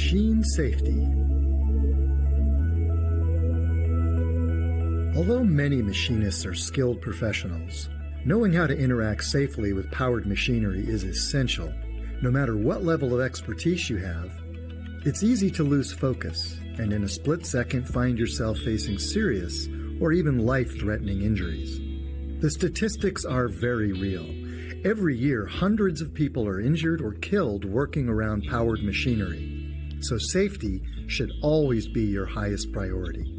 Machine safety. Although many machinists are skilled professionals, knowing how to interact safely with powered machinery is essential. No matter what level of expertise you have, it's easy to lose focus and in a split second find yourself facing serious or even life-threatening injuries. The statistics are very real. Every year, hundreds of people are injured or killed working around powered machinery. So safety should always be your highest priority.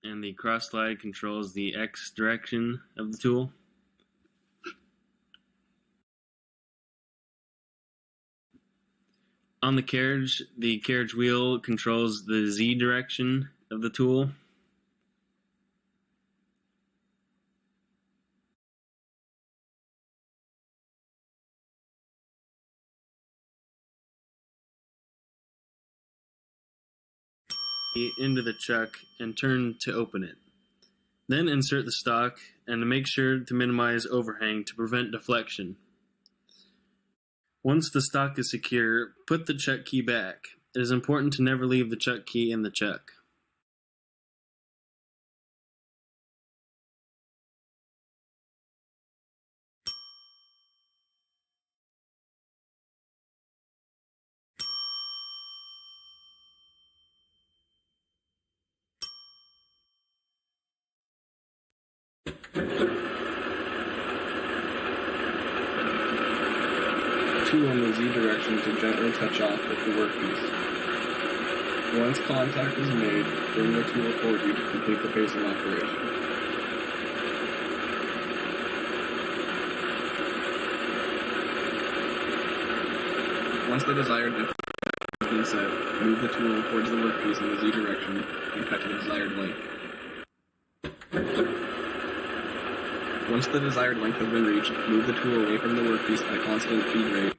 And the cross slide controls the X direction of the tool. On the carriage wheel controls the Z direction of the tool. Into the chuck and turn to open it. Then insert the stock and make sure to minimize overhang to prevent deflection. Once the stock is secure, put the chuck key back. It is important to never leave the chuck key in the chuck. Tool in the Z direction to gently touch off with the workpiece. Once contact is made, bring the tool toward you to complete the facing operation. Once the desired depth has been set, move the tool towards the workpiece in the Z direction and cut to the desired length. Once the desired length has been reached, move the tool away from the workpiece at a constant feed rate